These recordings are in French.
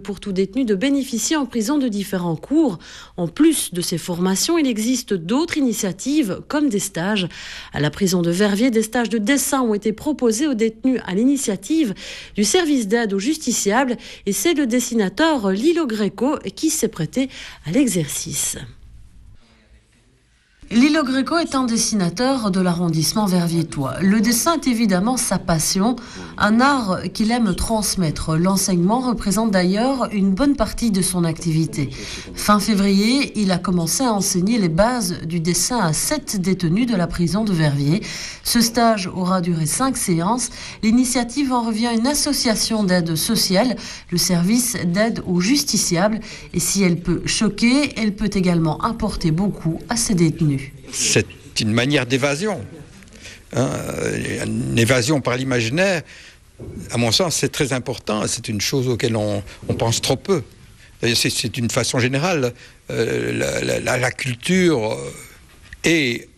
Pour tout détenu de bénéficier en prison de différents cours. En plus de ces formations, il existe d'autres initiatives comme des stages. À la prison de Verviers, des stages de dessin ont été proposés aux détenus à l'initiative du service d'aide aux justiciables et c'est le dessinateur Lilo Greco qui s'est prêté à l'exercice. Lilo Greco est un dessinateur de l'arrondissement verviétois. Le dessin est évidemment sa passion, un art qu'il aime transmettre. L'enseignement représente d'ailleurs une bonne partie de son activité. Fin février, il a commencé à enseigner les bases du dessin à 7 détenus de la prison de Verviers. Ce stage aura duré 5 séances. L'initiative en revient à une association d'aide sociale, le service d'aide aux justiciables. Et si elle peut choquer, elle peut également apporter beaucoup à ses détenus. C'est une manière d'évasion, une évasion par l'imaginaire. À mon sens, c'est très important. C'est une chose auquel on pense trop peu. C'est une façon générale. La culture et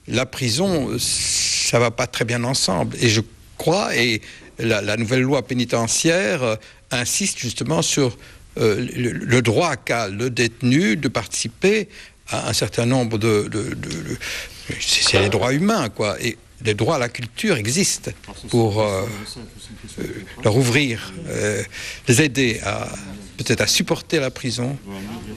la prison, ça va pas très bien ensemble. Et je crois, et la nouvelle loi pénitentiaire insiste justement sur le droit qu'a le détenu de participer à un certain nombre c'est les droits humains, quoi. Et les droits à la culture existent pour leur ouvrir, les aider peut-être à supporter la prison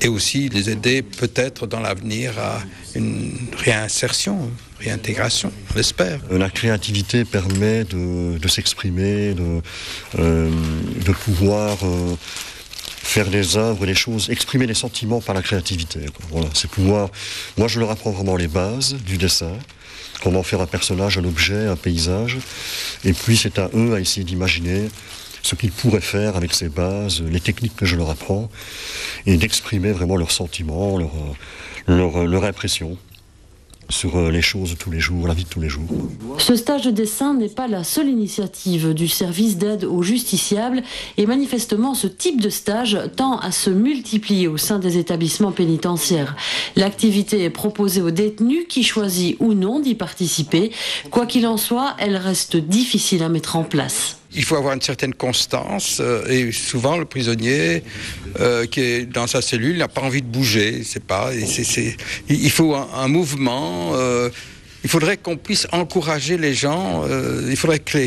et aussi les aider peut-être dans l'avenir à une réinsertion, réintégration, on l'espère. La créativité permet de s'exprimer, de pouvoir faire des œuvres, des choses, exprimer les sentiments par la créativité. Voilà, c'est pouvoir. Moi, je leur apprends vraiment les bases du dessin, comment faire un personnage, un objet, un paysage, et puis c'est à eux à essayer d'imaginer ce qu'ils pourraient faire avec ces bases, les techniques que je leur apprends, et d'exprimer vraiment leurs sentiments, leur impression sur les choses de tous les jours, la vie de tous les jours. Ce stage de dessin n'est pas la seule initiative du service d'aide aux justiciables et manifestement ce type de stage tend à se multiplier au sein des établissements pénitentiaires. L'activité est proposée aux détenus qui choisissent ou non d'y participer. Quoi qu'il en soit, elle reste difficile à mettre en place. Il faut avoir une certaine constance et souvent le prisonnier qui est dans sa cellule n'a pas envie de bouger. Il faut un mouvement. Il faudrait qu'on puisse encourager les gens. Il faudrait que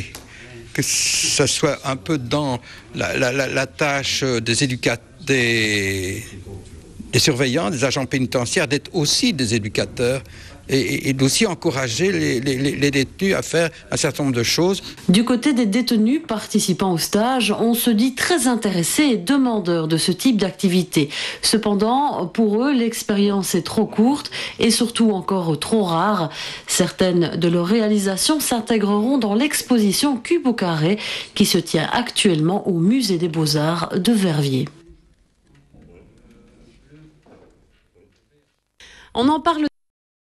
ça soit un peu dans la tâche des surveillants, des agents pénitentiaires, d'être aussi des éducateurs et d'aussi encourager les détenus à faire un certain nombre de choses. Du côté des détenus participant au stage, on se dit très intéressés et demandeurs de ce type d'activité. Cependant, pour eux, l'expérience est trop courte et surtout encore trop rare. Certaines de leurs réalisations s'intégreront dans l'exposition Cube au carré qui se tient actuellement au Musée des Beaux-Arts de Verviers. On en parle